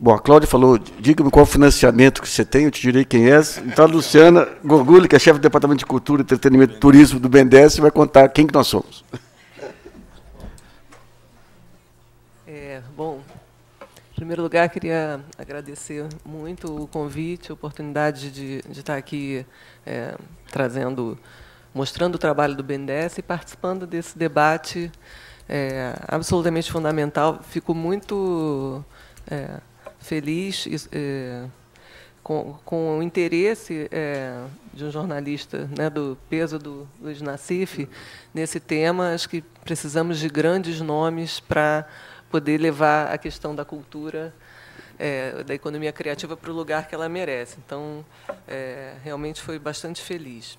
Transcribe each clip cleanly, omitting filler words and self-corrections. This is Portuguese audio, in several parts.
Bom, a Cláudia falou, diga-me qual financiamento que você tem, eu te direi quem é. Então, a Luciana Gorgulho, que é chefe do Departamento de Cultura, Entretenimento e Turismo do BNDES, vai contar quem que nós somos. Bom, em primeiro lugar, queria agradecer muito o convite, a oportunidade de estar aqui mostrando o trabalho do BNDES e participando desse debate absolutamente fundamental. Fico muito feliz com o interesse de um jornalista, né, do peso do Luiz Nassif nesse tema. Acho que precisamos de grandes nomes para poder levar a questão da cultura, da economia criativa, para o lugar que ela merece. Então, realmente foi bastante feliz.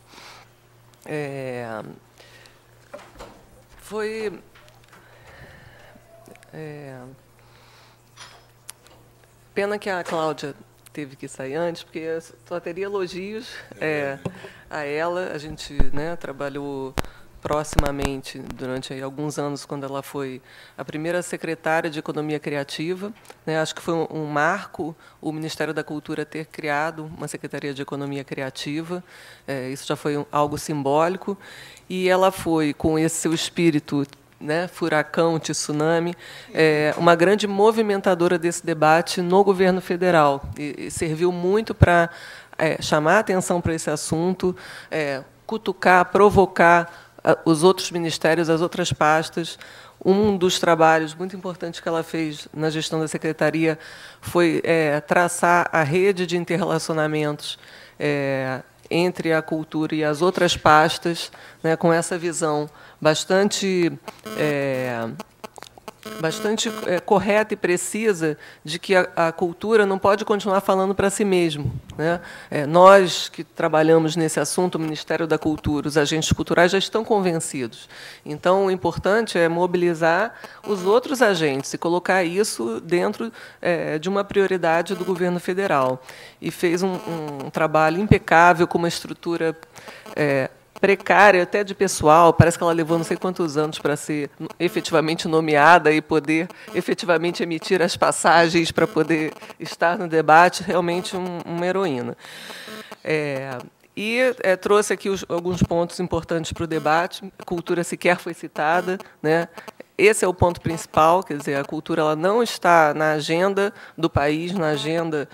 Pena que a Cláudia teve que sair antes, porque eu só teria elogios a ela. A gente, né, trabalhou proximamente durante alguns anos, quando ela foi a primeira secretária de Economia Criativa, né? Acho que foi um marco o Ministério da Cultura ter criado uma Secretaria de Economia Criativa. Isso já foi algo simbólico. E ela foi, com esse seu espírito, né, furacão, tsunami, uma grande movimentadora desse debate no governo federal. E serviu muito para chamar a atenção para esse assunto, cutucar, provocar os outros ministérios, as outras pastas. Um dos trabalhos muito importantes que ela fez na gestão da secretaria foi traçar a rede de interrelacionamentos entre a cultura e as outras pastas, né, com essa visão bastante correta e precisa de que a cultura não pode continuar falando para si mesmo, né? Nós que trabalhamos nesse assunto, o Ministério da Cultura, os agentes culturais já estão convencidos. Então, o importante é mobilizar os outros agentes e colocar isso dentro de uma prioridade do governo federal. E fez um trabalho impecável, com uma estrutura precária até de pessoal. Parece que ela levou não sei quantos anos para ser efetivamente nomeada e poder efetivamente emitir as passagens para poder estar no debate. Realmente uma heroína. E trouxe aqui alguns pontos importantes para o debate. A cultura sequer foi citada, né? Esse é o ponto principal, quer dizer, a cultura ela não está na agenda do país, na agenda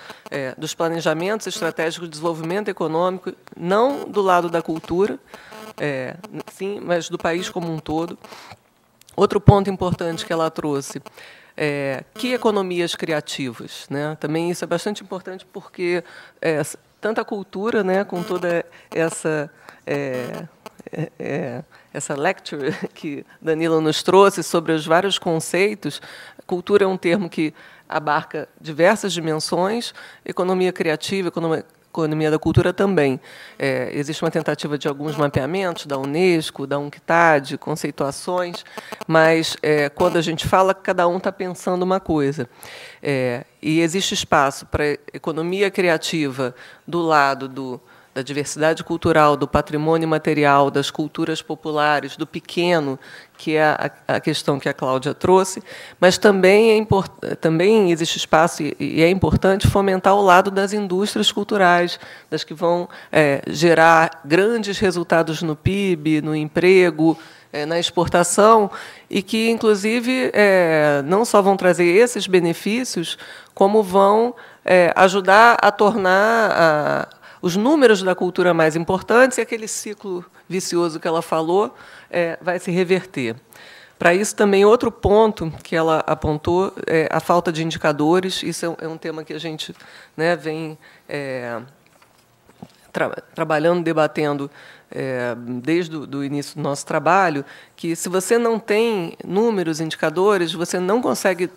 dos planejamentos estratégicos de desenvolvimento econômico, não do lado da cultura, sim, mas do país como um todo. Outro ponto importante que ela trouxe, que economias criativas, né? Também isso é bastante importante, porque tanto a cultura, né, com toda essa lecture que Danilo nos trouxe sobre os vários conceitos. Cultura é um termo que abarca diversas dimensões, economia criativa, economia da cultura também. Existe uma tentativa de alguns mapeamentos da Unesco, da UNCTAD, conceituações, mas quando a gente fala, cada um está pensando uma coisa. E existe espaço para economia criativa do lado da diversidade cultural, do patrimônio material, das culturas populares, do pequeno, que é a questão que a Cláudia trouxe, mas também existe espaço, e é importante fomentar o lado das indústrias culturais, das que vão gerar grandes resultados no PIB, no emprego, na exportação, e que, inclusive, não só vão trazer esses benefícios, como vão ajudar a tornar os números da cultura mais importantes, e aquele ciclo vicioso que ela falou vai se reverter. Para isso, também, outro ponto que ela apontou é a falta de indicadores. Isso é um tema que a gente, né, vem trabalhando, debatendo desde o início do nosso trabalho, que, se você não tem números, indicadores, você não consegue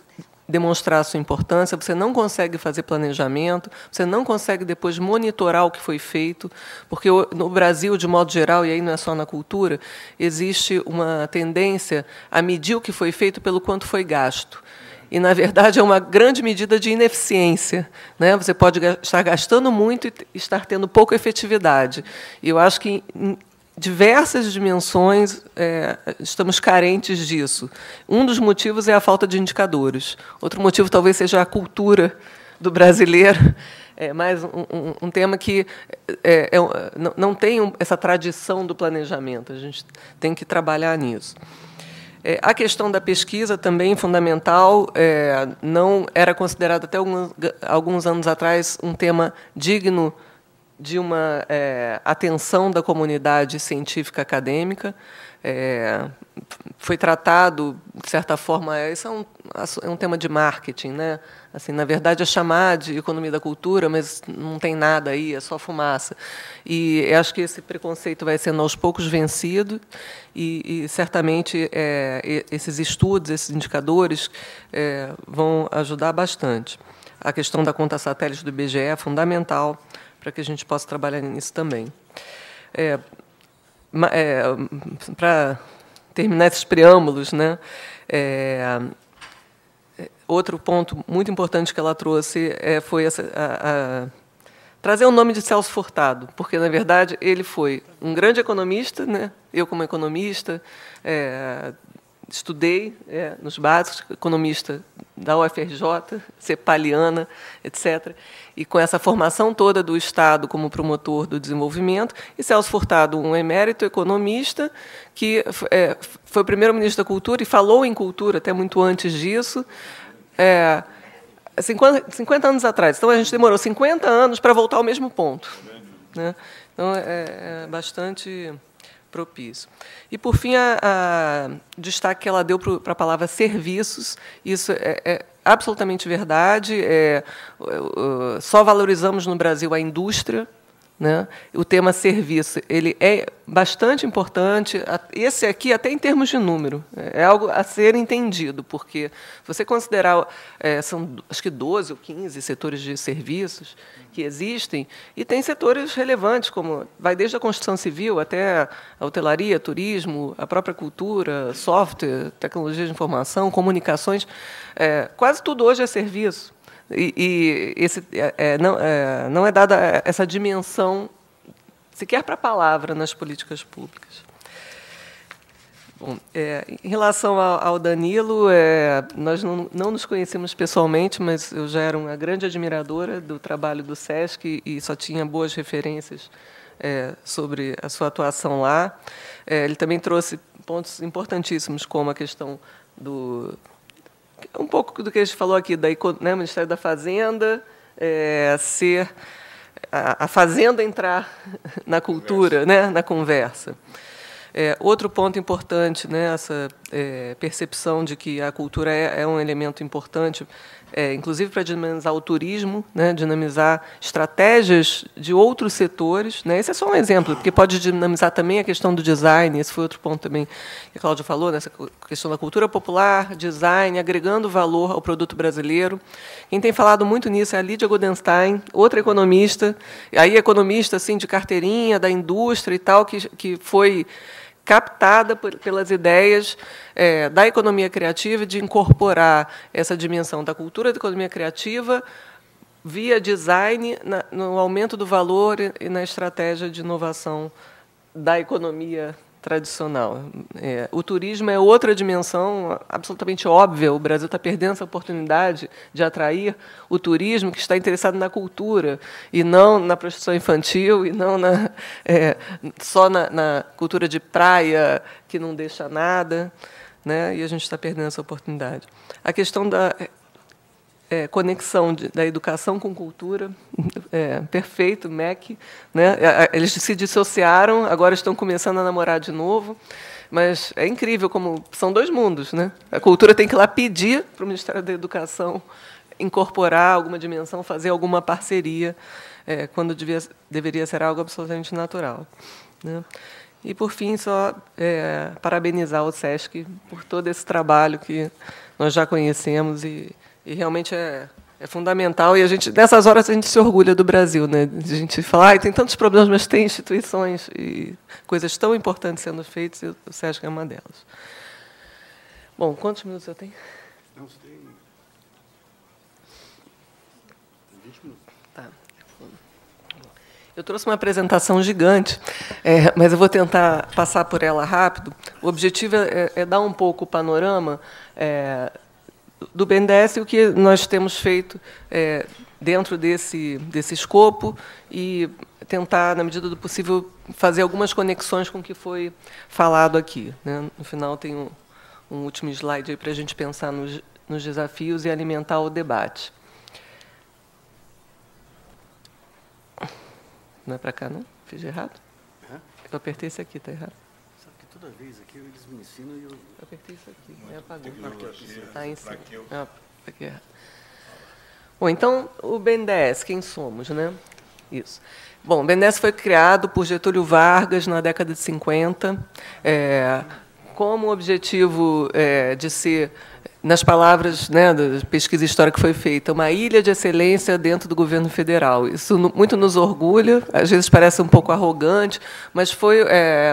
demonstrar a sua importância, você não consegue fazer planejamento, você não consegue depois monitorar o que foi feito, porque no Brasil, de modo geral, e aí não é só na cultura, existe uma tendência a medir o que foi feito pelo quanto foi gasto. E, na verdade, é uma grande medida de ineficiência, né? Você pode estar gastando muito e estar tendo pouca efetividade. E eu acho que, em diversas dimensões, estamos carentes disso. Um dos motivos é a falta de indicadores. Outro motivo talvez seja a cultura do brasileiro. É mais um tema que não tem essa tradição do planejamento. A gente tem que trabalhar nisso. A questão da pesquisa também fundamental, não era considerado até alguns anos atrás um tema digno de uma atenção da comunidade científica acadêmica. Foi tratado, de certa forma, isso é um tema de marketing, né? Assim, na verdade, é chamar de economia da cultura, mas não tem nada aí, é só fumaça. E acho que esse preconceito vai sendo aos poucos vencido e certamente, esses estudos, esses indicadores, vão ajudar bastante. A questão da conta satélite do IBGE é fundamental para que a gente possa trabalhar nisso também. Para terminar esses preâmbulos, né, outro ponto muito importante que ela trouxe foi trazer o nome de Celso Furtado, porque, na verdade, ele foi um grande economista, né? Eu, como economista, estudei nos básicos, economista da UFRJ, cepaliana, etc., e com essa formação toda do Estado como promotor do desenvolvimento, e Celso Furtado, um emérito economista, que foi o primeiro ministro da Cultura e falou em cultura até muito antes disso, 50 anos atrás. Então, a gente demorou 50 anos para voltar ao mesmo ponto, né? Então, é bastante propício. E, por fim, a destaque que ela deu para a palavra serviços, isso é absolutamente verdade. Só valorizamos no Brasil a indústria, né? O tema serviço ele é bastante importante. Esse aqui, até em termos de número, é algo a ser entendido, porque se você considerar, são acho que 12 ou 15 setores de serviços que existem, e tem setores relevantes, como vai desde a construção civil até a hotelaria, turismo, a própria cultura, software, tecnologia de informação, comunicações. Quase tudo hoje é serviço. E não é dada essa dimensão, sequer para a palavra, nas políticas públicas. Bom, em relação ao Danilo, nós não nos conhecemos pessoalmente, mas eu já era uma grande admiradora do trabalho do SESC e só tinha boas referências sobre a sua atuação lá. Ele também trouxe pontos importantíssimos, como a questão um pouco do que a gente falou aqui, né, Ministério da Fazenda, ser a Fazenda entrar na cultura, né, na conversa. Outro ponto importante, né, essa percepção de que a cultura é um elemento importante, inclusive para dinamizar o turismo, né, dinamizar estratégias de outros setores, né. Esse é só um exemplo, porque pode dinamizar também a questão do design. Esse foi outro ponto também que a Cláudia falou, nessa questão da cultura popular, design, agregando valor ao produto brasileiro. Quem tem falado muito nisso é a Lídia Goldenstein, outra economista, aí economista assim, de carteirinha, da indústria e tal, que foi captada pelas ideias da economia criativa, de incorporar essa dimensão da cultura da economia criativa via design no aumento do valor e na estratégia de inovação da economia tradicional. O turismo é outra dimensão absolutamente óbvia. O Brasil está perdendo essa oportunidade de atrair o turismo que está interessado na cultura e não na prostituição infantil e não só na cultura de praia que não deixa nada, né? E a gente está perdendo essa oportunidade. A questão da conexão da educação com cultura, perfeito, MEC, né? Eles se dissociaram, agora estão começando a namorar de novo, mas é incrível como são dois mundos, né? A cultura tem que ir lá pedir para o Ministério da Educação incorporar alguma dimensão, fazer alguma parceria, quando deveria ser algo absolutamente natural, né? E, por fim, só parabenizar o SESC por todo esse trabalho que nós já conhecemos e realmente é fundamental. E nessas horas a gente se orgulha do Brasil, né? A gente fala, tem tantos problemas, mas tem instituições e coisas tão importantes sendo feitas, e o SESC é uma delas. Bom, quantos minutos eu tenho? Não, você tem 20 minutos. Tá. Eu trouxe uma apresentação gigante, mas eu vou tentar passar por ela rápido. O objetivo é dar um pouco o panorama do BNDES e o que nós temos feito dentro desse escopo e tentar, na medida do possível, fazer algumas conexões com o que foi falado aqui, né? No final, tem um último slide para a gente pensar nos desafios e alimentar o debate. Não é para cá, não? Fiz errado? Eu apertei esse aqui, está errado. Sabe que toda vez aqui eles me ensinam e eu apertei isso aqui, aí apagou. Ah, em cima. Aqui é. Bom, então, o BNDES, quem somos, né? Isso. Bom, o BNDES foi criado por Getúlio Vargas na década de 50, como objetivo de ser, nas palavras, né, da pesquisa histórica que foi feita, uma ilha de excelência dentro do governo federal. Isso muito nos orgulha, às vezes parece um pouco arrogante, mas foi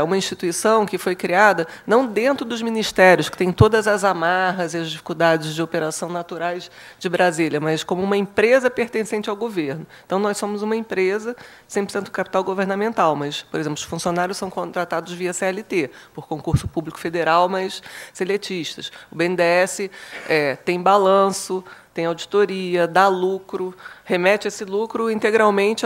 uma instituição que foi criada não dentro dos ministérios, que tem todas as amarras e as dificuldades de operação naturais de Brasília, mas como uma empresa pertencente ao governo. Então, nós somos uma empresa 100% capital governamental, mas, por exemplo, os funcionários são contratados via CLT, por concurso público federal, mas seletistas. O BNDES tem balanço, tem auditoria, dá lucro, remete esse lucro integralmente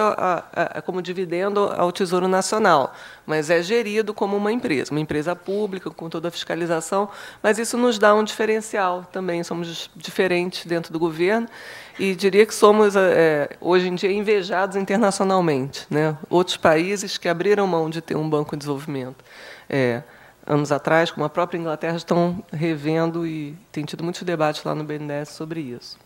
como dividendo ao Tesouro Nacional, mas é gerido como uma empresa pública, com toda a fiscalização, mas isso nos dá um diferencial também, somos diferentes dentro do governo, e diria que somos, hoje em dia, invejados internacionalmente, né? Outros países que abriram mão de ter um banco de desenvolvimento anos atrás, como a própria Inglaterra, estão revendo e tem tido muitos debates lá no BNDES sobre isso.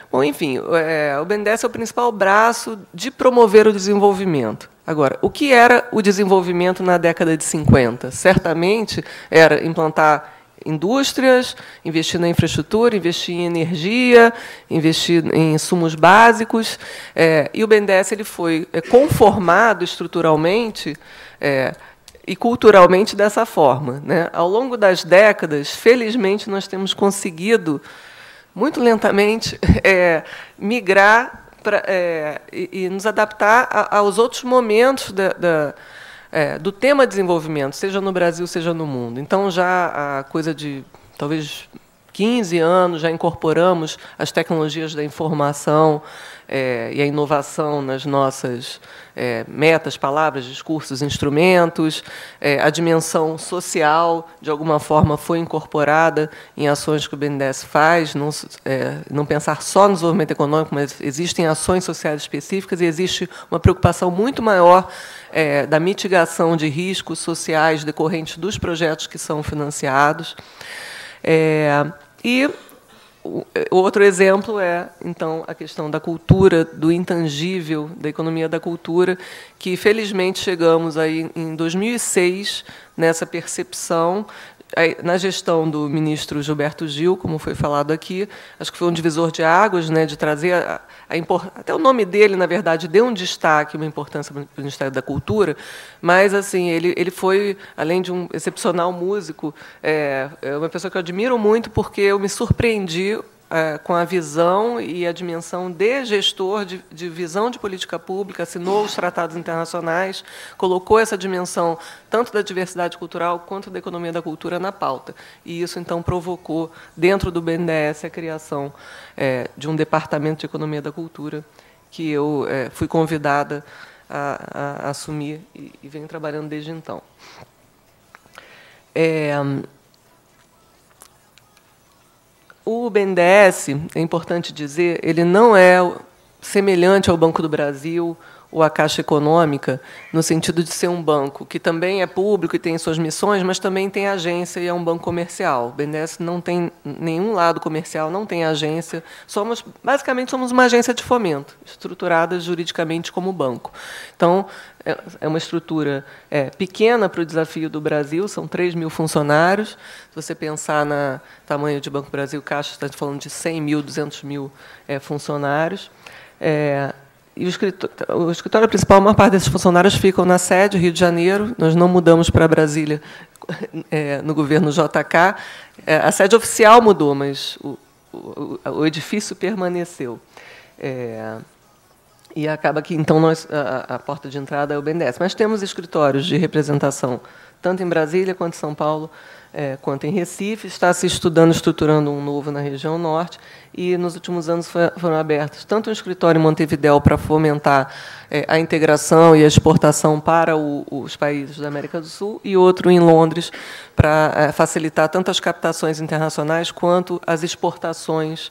Bom, enfim, o BNDES é o principal braço de promover o desenvolvimento. Agora, o que era o desenvolvimento na década de 50? Certamente era implantar indústrias, investir na infraestrutura, investir em energia, investir em insumos básicos, e o BNDES ele foi conformado estruturalmente e culturalmente dessa forma, né? Ao longo das décadas, felizmente, nós temos conseguido, muito lentamente, migrar e nos adaptar aos outros momentos do tema desenvolvimento, seja no Brasil, seja no mundo. Então, já há coisa de, talvez, 15 anos, já incorporamos as tecnologias da informação e a inovação nas nossas metas, palavras, discursos, instrumentos. A dimensão social, de alguma forma, foi incorporada em ações que o BNDES faz, não pensar só no desenvolvimento econômico, mas existem ações sociais específicas e existe uma preocupação muito maior da mitigação de riscos sociais decorrentes dos projetos que são financiados. E o outro exemplo então, a questão da cultura, do intangível, da economia da cultura, que, felizmente, chegamos aí em 2006 nessa percepção, na gestão do ministro Gilberto Gil, como foi falado aqui. Acho que foi um divisor de águas, né, de trazer até o nome dele, na verdade, deu um destaque, uma importância para o Ministério da Cultura, mas assim ele foi, além de um excepcional músico, uma pessoa que eu admiro muito, porque eu me surpreendi com a visão e a dimensão de gestor, de visão de política pública, assinou os tratados internacionais, colocou essa dimensão tanto da diversidade cultural quanto da economia da cultura na pauta. E isso, então, provocou, dentro do BNDES, a criação de um departamento de economia da cultura, que eu fui convidada a assumir e venho trabalhando desde então. O BNDES, é importante dizer, ele não é semelhante ao Banco do Brasil ou à Caixa Econômica, no sentido de ser um banco que também é público e tem suas missões, mas também tem agência e é um banco comercial. O BNDES não tem nenhum lado comercial, não tem agência. Basicamente, somos uma agência de fomento, estruturada juridicamente como banco. Então, é uma estrutura pequena para o desafio do Brasil, são 3.000 funcionários. Se você pensar no tamanho de Banco Brasil, Caixa, está falando de 100.000, 200.000 funcionários. E o escritório principal, a maior parte desses funcionários ficam na sede, Rio de Janeiro. Nós não mudamos para Brasília no governo JK. A sede oficial mudou, mas o edifício permaneceu. E acaba que, então, a porta de entrada é o BNDES. Mas temos escritórios de representação tanto em Brasília quanto em São Paulo, quanto em Recife. Está se estruturando um novo na região norte, e nos últimos anos foram abertos tanto um escritório em Montevidéu para fomentar a integração e a exportação para os países da América do Sul, e outro em Londres para facilitar tanto as captações internacionais quanto as exportações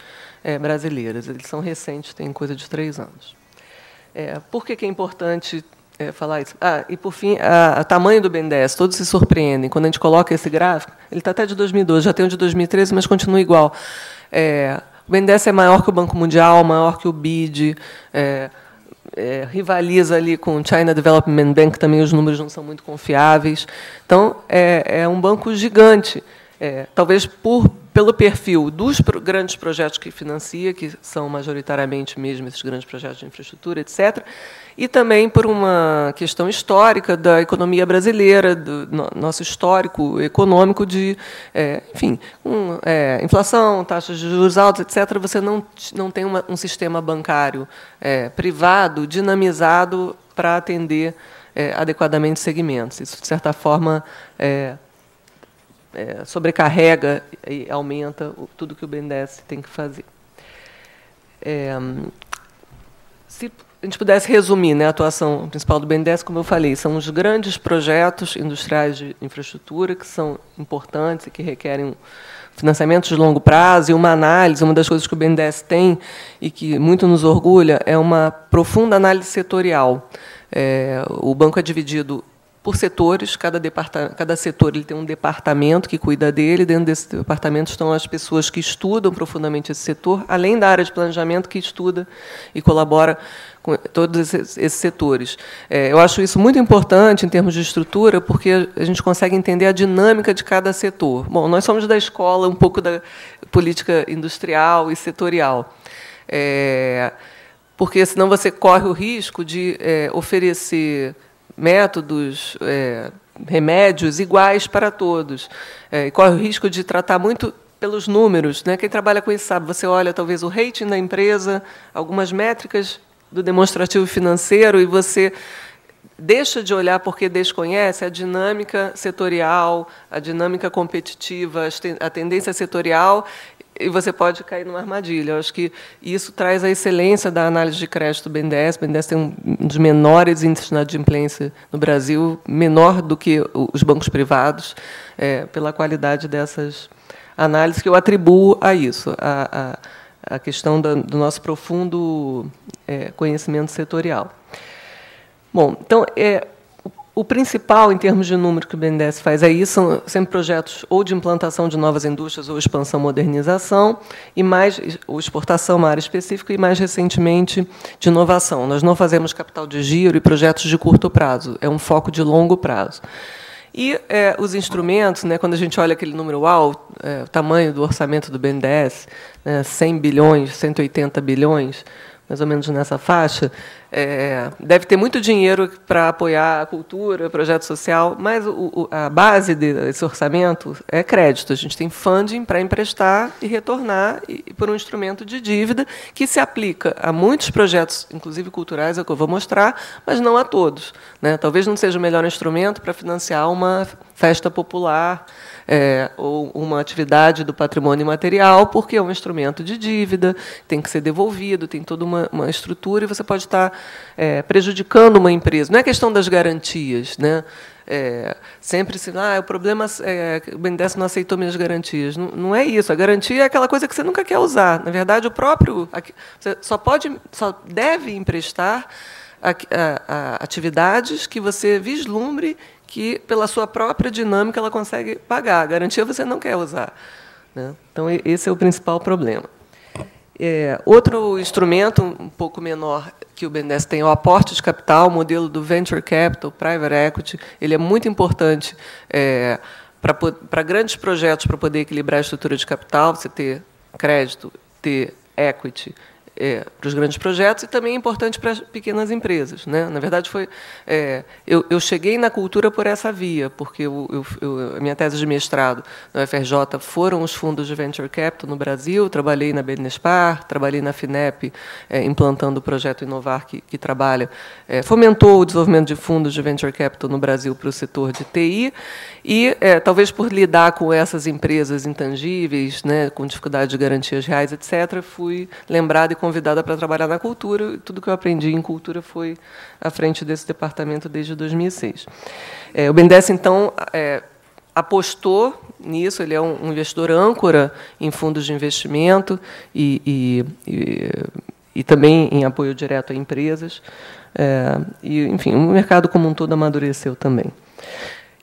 brasileiras. Eles são recentes, têm coisa de 3 anos. Por que é importante falar isso? E, por fim, o tamanho do BNDES. Todos se surpreendem. Quando a gente coloca esse gráfico, ele está até de 2012, já tem o de 2013, mas continua igual. O BNDES é maior que o Banco Mundial, maior que o BID, rivaliza ali com o China Development Bank, também os números não são muito confiáveis. Então, é um banco gigante, talvez pelo perfil dos grandes projetos que financia, que são majoritariamente mesmo esses grandes projetos de infraestrutura, etc., e também por uma questão histórica da economia brasileira, do nosso histórico econômico de, enfim, inflação, taxas de juros altos, etc., você não tem um sistema bancário privado dinamizado para atender adequadamente segmentos. Isso, de certa forma, sobrecarrega e aumenta tudo que o BNDES tem que fazer. Se a gente pudesse resumir, né, a atuação principal do BNDES, como eu falei, são os grandes projetos industriais de infraestrutura que são importantes e que requerem um financiamento de longo prazo e uma análise. Uma das coisas que o BNDES tem e que muito nos orgulha é uma profunda análise setorial. O banco é dividido por setores, cada setor ele tem um departamento que cuida dele, dentro desse departamento estão as pessoas que estudam profundamente esse setor, além da área de planejamento que estuda e colabora com todos esses setores. Eu acho isso muito importante em termos de estrutura, porque a gente consegue entender a dinâmica de cada setor. Bom, nós somos da escola um pouco da política industrial e setorial, porque senão você corre o risco de oferecer métodos, remédios iguais para todos. E corre o risco de tratar muito pelos números, né? Quem trabalha com isso sabe, você olha talvez o rating da empresa, algumas métricas do demonstrativo financeiro, e você deixa de olhar porque desconhece a dinâmica setorial, a dinâmica competitiva, a tendência setorial, e você pode cair numa armadilha. Eu acho que isso traz a excelência da análise de crédito do BNDES. O BNDES tem um dos menores índices de inadimplência no Brasil, menor do que os bancos privados, pela qualidade dessas análises, que eu atribuo a isso, a questão do nosso profundo conhecimento setorial. Bom, então, o principal, em termos de número, que o BNDES faz isso, são sempre projetos ou de implantação de novas indústrias, ou expansão, modernização, ou exportação, uma área específica, e, mais recentemente, de inovação. Nós não fazemos capital de giro e projetos de curto prazo, é um foco de longo prazo. E os instrumentos, né, quando a gente olha aquele número alto, o tamanho do orçamento do BNDES, 100 bilhões, 180 bilhões, mais ou menos nessa faixa, deve ter muito dinheiro para apoiar a cultura, o projeto social, mas a base desse orçamento é crédito. A gente tem funding para emprestar e retornar por um instrumento de dívida que se aplica a muitos projetos, inclusive culturais, é o que eu vou mostrar, mas não a todos, né? Talvez não seja o melhor instrumento para financiar uma festa popular, ou uma atividade do patrimônio imaterial, porque é um instrumento de dívida, tem que ser devolvido, tem toda uma estrutura, e você pode estar prejudicando uma empresa. Não é questão das garantias, né? Sempre se, o problema é que o BNDES não aceitou minhas garantias. Não é isso. A garantia é aquela coisa que você nunca quer usar. Na verdade, você só deve emprestar a atividades que você vislumbre que, pela sua própria dinâmica, ela consegue pagar. A garantia você não quer usar, né? Então, esse é o principal problema. Outro instrumento, um pouco menor, que o BNDES tem, é o aporte de capital, o modelo do Venture Capital, Private Equity. Ele é muito importante para grandes projetos, para poder equilibrar a estrutura de capital, você ter crédito, ter equity, para os grandes projetos e também é importante para as pequenas empresas, né? Na verdade, eu cheguei na cultura por essa via, porque a minha tese de mestrado na UFRJ foram os fundos de Venture Capital no Brasil, trabalhei na Benespar, trabalhei na FINEP, implantando o projeto Inovar, que trabalha, fomentou o desenvolvimento de fundos de Venture Capital no Brasil para o setor de TI, e talvez por lidar com essas empresas intangíveis, né, com dificuldade de garantias reais, etc., fui lembrada e convidada para trabalhar na cultura. Tudo que eu aprendi em cultura foi à frente desse departamento desde 2006. O BNDES, então, apostou nisso, ele é um investidor âncora em fundos de investimento e também em apoio direto a empresas. Enfim, o mercado como um todo amadureceu também.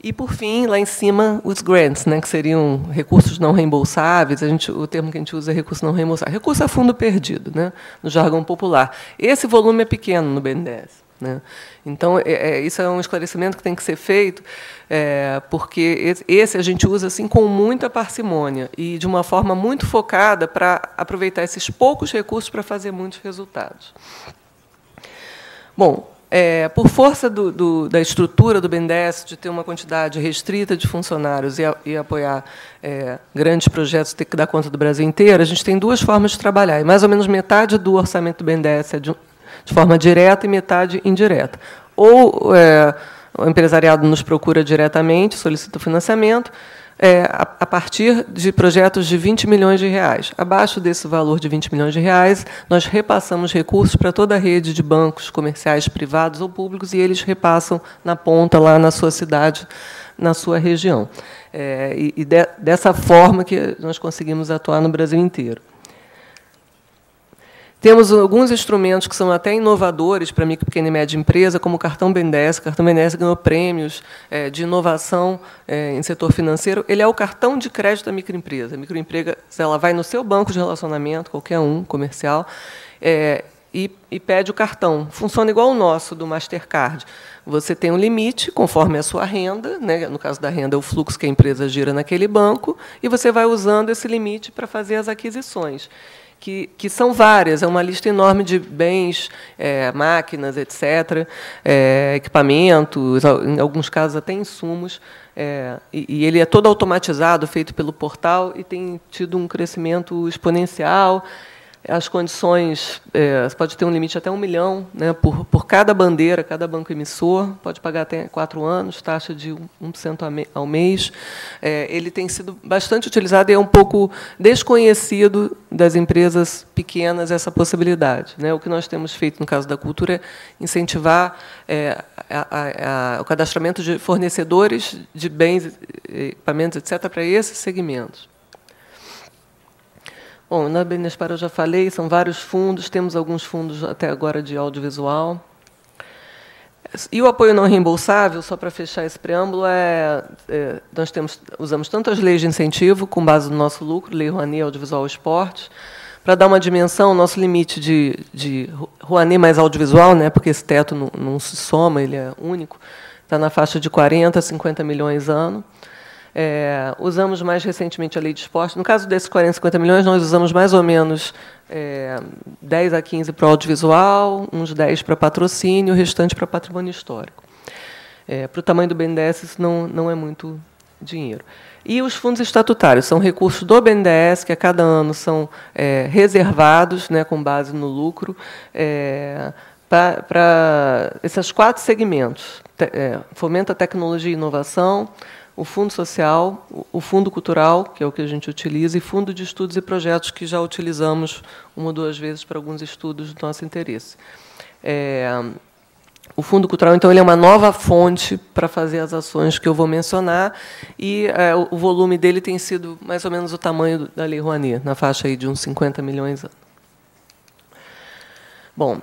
E, por fim, lá em cima, os grants, né, que seriam recursos não reembolsáveis. O termo que a gente usa é recurso não reembolsável. Recurso a fundo perdido, né, no jargão popular. Esse volume é pequeno no BNDES, né? Então, isso é um esclarecimento que tem que ser feito, porque esse a gente usa assim, com muita parcimônia e de uma forma muito focada para aproveitar esses poucos recursos para fazer muitos resultados. Bom, por força da estrutura do BNDES, de ter uma quantidade restrita de funcionários e apoiar grandes projetos, ter que dar conta do Brasil inteiro, a gente tem duas formas de trabalhar. E mais ou menos metade do orçamento do BNDES é de forma direta e metade indireta. Ou o empresariado nos procura diretamente, solicita o financiamento, a partir de projetos de 20 milhões de reais. Abaixo desse valor de 20 milhões de reais, nós repassamos recursos para toda a rede de bancos comerciais, privados ou públicos, e eles repassam na ponta, lá na sua cidade, na sua região. Dessa forma que nós conseguimos atuar no Brasil inteiro. Temos alguns instrumentos que são até inovadores para a micro, pequena e média empresa, como o cartão BNDES. O cartão BNDES ganhou prêmios de inovação em setor financeiro. Ele é o cartão de crédito da microempresa. A microempresa ela vai no seu banco de relacionamento, qualquer um, comercial, e pede o cartão. Funciona igual o nosso, do Mastercard. Você tem um limite, conforme a sua renda, né? No caso da renda, é o fluxo que a empresa gira naquele banco, e você vai usando esse limite para fazer as aquisições. Que são várias, é uma lista enorme de bens, máquinas, etc., equipamentos, em alguns casos até insumos, e ele é todo automatizado, feito pelo portal, e tem tido um crescimento exponencial. As condições, você pode ter um limite até 1 milhão, né, por cada bandeira, cada banco emissor, pode pagar até 4 anos, taxa de 1% ao mês. Ele tem sido bastante utilizado e é um pouco desconhecido das empresas pequenas essa possibilidade, né? O que nós temos feito, no caso da cultura, é incentivar o cadastramento de fornecedores de bens, equipamentos, etc., para esses segmentos. Bom, na Benespar eu já falei, são vários fundos, temos alguns fundos até agora de audiovisual. E o apoio não reembolsável, só para fechar esse preâmbulo, nós usamos tanto as leis de incentivo, com base no nosso lucro, Lei Rouanet, Audiovisual e Esportes, para dar uma dimensão, o nosso limite de Rouanet mais audiovisual, né, porque esse teto não se soma, ele é único, está na faixa de 40 a 50 milhões ano. Usamos mais recentemente a lei de esporte. No caso desses 40, 50 milhões, nós usamos mais ou menos 10 a 15 para o audiovisual, uns 10 para patrocínio, o restante para patrimônio histórico. Para o tamanho do BNDES, isso não é muito dinheiro. E os fundos estatutários são recursos do BNDES, que a cada ano são reservados, né, com base no lucro, para esses 4 segmentos. Fomenta a tecnologia e inovação, o Fundo Social, o Fundo Cultural, que é o que a gente utiliza, e Fundo de Estudos e Projetos, que já utilizamos 1 ou 2 vezes para alguns estudos do nosso interesse. O Fundo Cultural, então, ele é uma nova fonte para fazer as ações que eu vou mencionar, e o volume dele tem sido mais ou menos o tamanho da Lei Rouanet, na faixa aí de uns 50 milhões. Bom,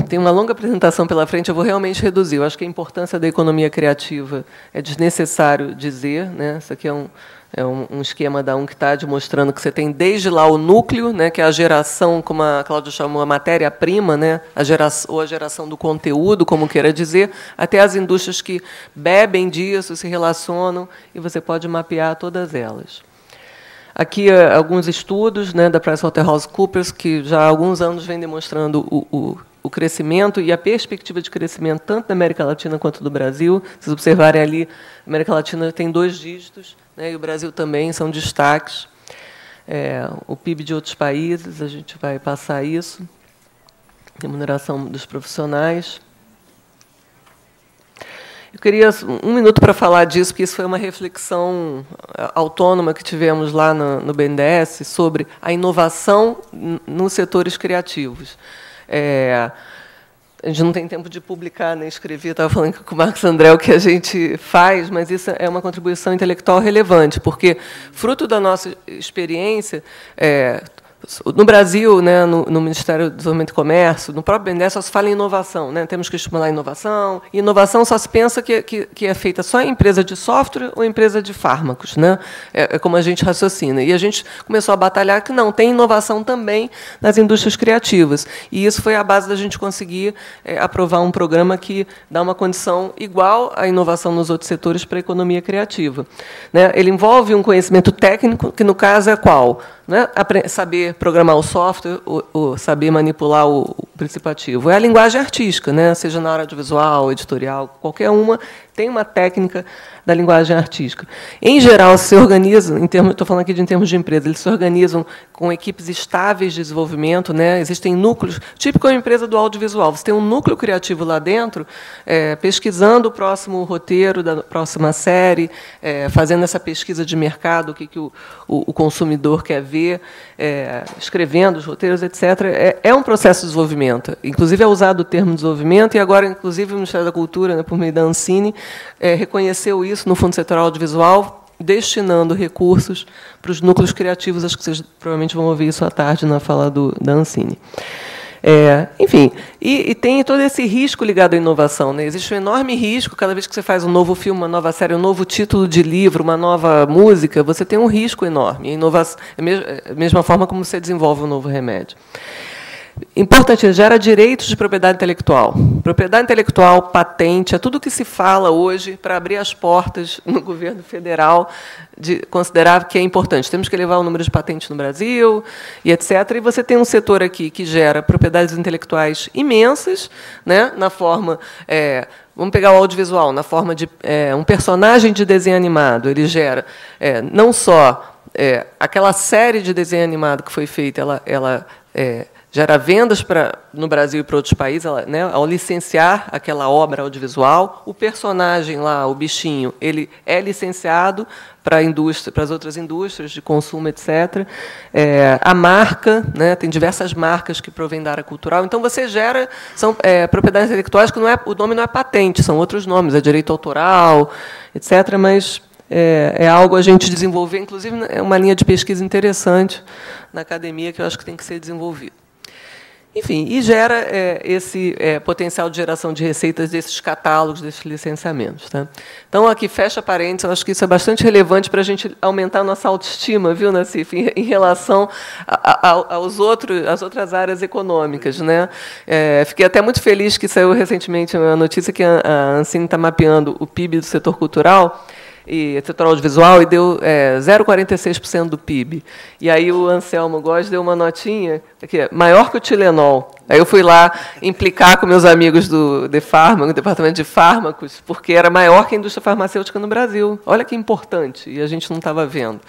tem uma longa apresentação pela frente, eu vou realmente reduzir. Eu acho que a importância da economia criativa é desnecessário dizer, né? Isso aqui é um esquema da UNCTAD mostrando que você tem desde lá o núcleo, né, que é a geração, como a Cláudia chamou, a matéria-prima, né, ou a geração do conteúdo, como queira dizer, até as indústrias que bebem disso, se relacionam, e você pode mapear todas elas. Aqui alguns estudos, né, da PricewaterhouseCoopers, que já há alguns anos vem demonstrando o crescimento e a perspectiva de crescimento tanto da América Latina quanto do Brasil. Se vocês observarem ali, a América Latina tem 2 dígitos, né, e o Brasil também, são destaques. O PIB de outros países, a gente vai passar isso. Remuneração dos profissionais. Eu queria 1 minuto para falar disso, porque isso foi uma reflexão autônoma que tivemos lá no BNDES sobre a inovação nos setores criativos. A gente não tem tempo de publicar nem escrever, estava falando com o Marcos André o que a gente faz, mas isso é uma contribuição intelectual relevante, porque, fruto da nossa experiência, no Brasil, né, no Ministério do Desenvolvimento e Comércio, no próprio BNDES, só se fala em inovação, né? Temos que estimular a inovação. E inovação só se pensa que é feita só em empresa de software ou empresa de fármacos, né? É como a gente raciocina. E a gente começou a batalhar que não, tem inovação também nas indústrias criativas. E isso foi a base da gente conseguir aprovar um programa que dá uma condição igual à inovação nos outros setores para a economia criativa, né? Ele envolve um conhecimento técnico, que no caso é qual? Né? Saber programar o software, ou saber manipular o princípio ativo. É a linguagem artística, né? Seja na área audiovisual, editorial, qualquer uma, tem uma técnica da linguagem artística. Em geral, se organizam, estou falando aqui em termos de empresa, eles se organizam com equipes estáveis de desenvolvimento, né? Existem núcleos, típico uma empresa do audiovisual, você tem um núcleo criativo lá dentro, pesquisando o próximo roteiro da próxima série, fazendo essa pesquisa de mercado, o que o consumidor quer ver, escrevendo os roteiros, etc. É um processo de desenvolvimento. Inclusive, é usado o termo desenvolvimento, e agora, inclusive, o Ministério da Cultura, né, por meio da Ancine, reconheceu isso no Fundo Setorial Audiovisual, destinando recursos para os núcleos criativos. Acho que vocês provavelmente vão ouvir isso à tarde na fala da Ancine. Enfim, e tem todo esse risco ligado à inovação, né? Existe um enorme risco, cada vez que você faz um novo filme, uma nova série, um novo título de livro, uma nova música, você tem um risco enorme. A inovação, a mesma forma como você desenvolve um novo remédio. Importante, gera direitos de propriedade intelectual. Propriedade intelectual, patente, é tudo que se fala hoje para abrir as portas no governo federal, de considerar que é importante. Temos que elevar o número de patentes no Brasil, e etc. E você tem um setor aqui que gera propriedades intelectuais imensas, né, na forma... vamos pegar o audiovisual, na forma de um personagem de desenho animado. Ele gera não só aquela série de desenho animado que foi feita, ela gera vendas no Brasil e para outros países, né, ao licenciar aquela obra audiovisual. O personagem lá, o bichinho, ele é licenciado para as outras indústrias de consumo, etc. A marca, né, tem diversas marcas que provêm da área cultural. Então, você gera... São propriedades intelectuais que o nome não é patente, são outros nomes, é direito autoral, etc. Mas é algo a gente desenvolver, inclusive é uma linha de pesquisa interessante na academia que eu acho que tem que ser desenvolvida. Enfim, e gera esse potencial de geração de receitas desses catálogos, desses licenciamentos. Tá? Então, aqui, fecha parênteses, eu acho que isso é bastante relevante para a gente aumentar a nossa autoestima, viu, Nassif, em relação às outras áreas econômicas. Né? Fiquei até muito feliz que saiu recentemente uma notícia que a Ancine está mapeando o PIB do setor cultural, e setor audiovisual, e deu 0,46% do PIB. E aí o Anselmo Góes deu uma notinha, que maior que o Tilenol. Aí eu fui lá implicar com meus amigos do departamento de fármacos, porque era maior que a indústria farmacêutica no Brasil. Olha que importante, e a gente não estava vendo.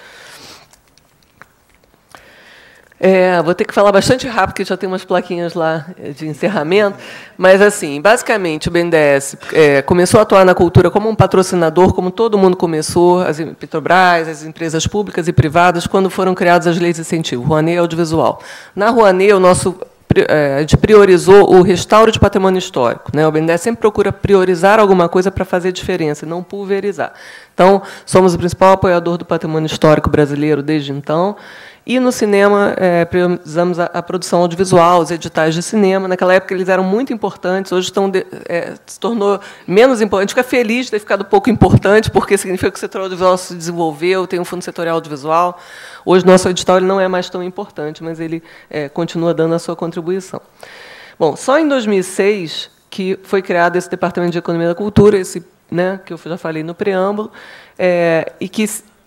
Vou ter que falar bastante rápido, porque já tem umas plaquinhas lá de encerramento. Mas, assim, basicamente, o BNDES começou a atuar na cultura como um patrocinador, como todo mundo começou, as Petrobras, as empresas públicas e privadas, quando foram criadas as leis de incentivo, Rouanet e Audiovisual. Na Rouanet, a gente priorizou o restauro de patrimônio histórico. Né? O BNDES sempre procura priorizar alguma coisa para fazer diferença, não pulverizar. Então, somos o principal apoiador do patrimônio histórico brasileiro desde então. E, no cinema, priorizamos a produção audiovisual, os editais de cinema. Naquela época, eles eram muito importantes, hoje se tornou menos importante. A gente fica feliz de ter ficado pouco importante, porque significa que o setor audiovisual se desenvolveu, tem um fundo setorial audiovisual. Hoje, nosso edital ele não é mais tão importante, mas ele continua dando a sua contribuição. Bom, só em 2006 que foi criado esse Departamento de Economia da Cultura, esse, né, que eu já falei no preâmbulo, e que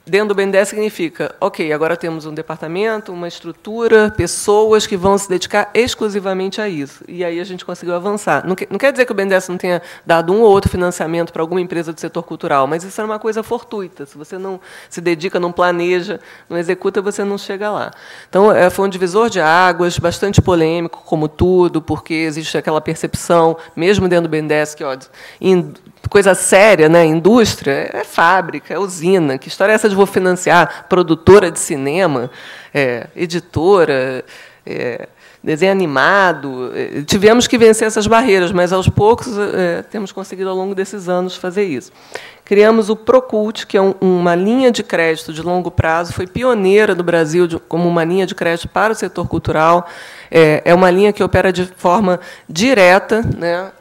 dentro do BNDES significa, ok, agora temos um departamento, uma estrutura, pessoas que vão se dedicar exclusivamente a isso. E aí a gente conseguiu avançar. Não quer dizer que o BNDES não tenha dado um ou outro financiamento para alguma empresa do setor cultural, mas isso era uma coisa fortuita. Se você não se dedica, não planeja, não executa, você não chega lá. Então, foi um divisor de águas, bastante polêmico, como tudo, porque existe aquela percepção, mesmo dentro do BNDES, que, coisa séria, né? Indústria é fábrica, é usina. Que história é essa de vou financiar produtora de cinema, editora, desenho animado? Tivemos que vencer essas barreiras, mas, aos poucos, temos conseguido, ao longo desses anos, fazer isso. Criamos o Procult, que é uma linha de crédito de longo prazo, foi pioneira no Brasil como uma linha de crédito para o setor cultural. É uma linha que opera de forma direta, né?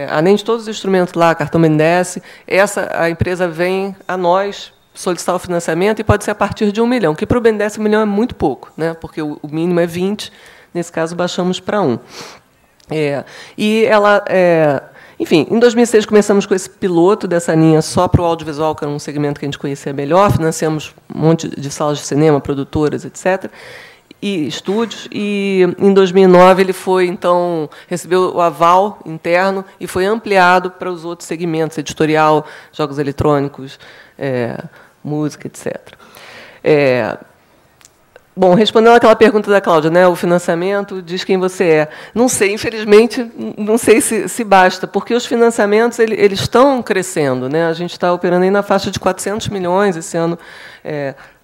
Além de todos os instrumentos lá, cartão BNDES, a empresa vem a nós solicitar o financiamento e pode ser a partir de 1 milhão, que para o BNDES 1 milhão é muito pouco, né? Porque o mínimo é 20, nesse caso baixamos para 1. E ela... Enfim, em 2006 começamos com esse piloto dessa linha só para o audiovisual, que era um segmento que a gente conhecia melhor, financiamos um monte de salas de cinema, produtoras, etc., e estúdios, e em 2009 ele foi, então, recebeu o aval interno e foi ampliado para os outros segmentos, editorial, jogos eletrônicos, música, etc. Bom, respondendo àquela pergunta da Cláudia, né, o financiamento diz quem você é. Não sei, infelizmente, não sei se basta, porque os financiamentos eles estão crescendo, né? A gente está operando aí na faixa de 400 milhões, esse ano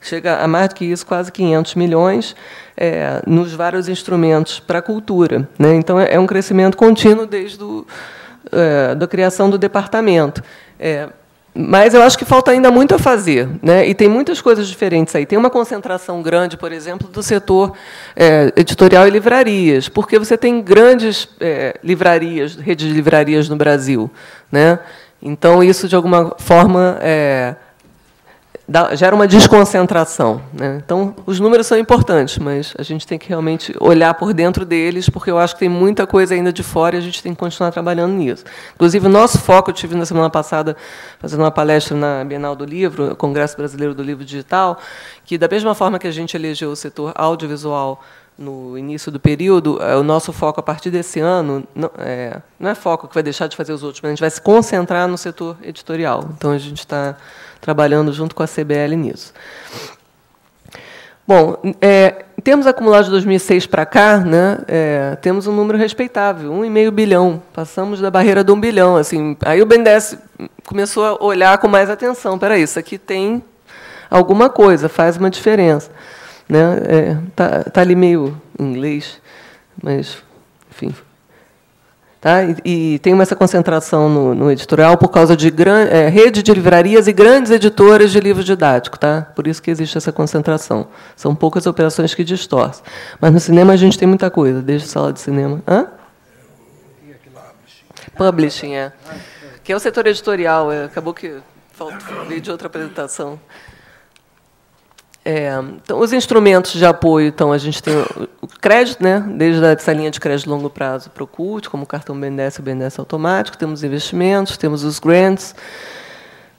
chega a mais do que isso, quase 500 milhões, nos vários instrumentos para a cultura, né? Então, é um crescimento contínuo desde da criação do departamento. Mas eu acho que falta ainda muito a fazer, né? E tem muitas coisas diferentes aí. Tem uma concentração grande, por exemplo, do setor editorial e livrarias, porque você tem grandes livrarias, redes de livrarias no Brasil, né? Então, isso, de alguma forma, gera uma desconcentração, né? Então, os números são importantes, mas a gente tem que realmente olhar por dentro deles, porque eu acho que tem muita coisa ainda de fora e a gente tem que continuar trabalhando nisso. Inclusive, o nosso foco, eu estive na semana passada fazendo uma palestra na Bienal do Livro, Congresso Brasileiro do Livro Digital, que, da mesma forma que a gente elegeu o setor audiovisual no início do período, o nosso foco, a partir desse ano, não é foco que vai deixar de fazer os outros, mas a gente vai se concentrar no setor editorial. Então, a gente está trabalhando junto com a CBL nisso. Bom, temos acumulado de 2006 para cá, né, temos um número respeitável, 1,5 bilhão. Passamos da barreira de 1 bilhão. Assim, aí o BNDES começou a olhar com mais atenção. Espera aí, isso aqui tem alguma coisa, faz uma diferença. Né? Tá ali meio em inglês, mas, enfim. Tá? E tem essa concentração no editorial por causa de rede de livrarias e grandes editoras de livro didático. Tá? Por isso que existe essa concentração. São poucas operações que distorcem. Mas no cinema a gente tem muita coisa, desde sala de cinema. Hã? Publishing, que é o setor editorial. Acabou que veio de outra apresentação. Então, os instrumentos de apoio, então, a gente tem o crédito, né, desde essa linha de crédito de longo prazo para o Procult, como o cartão BNDES e o BNDES automático, temos investimentos, temos os grants,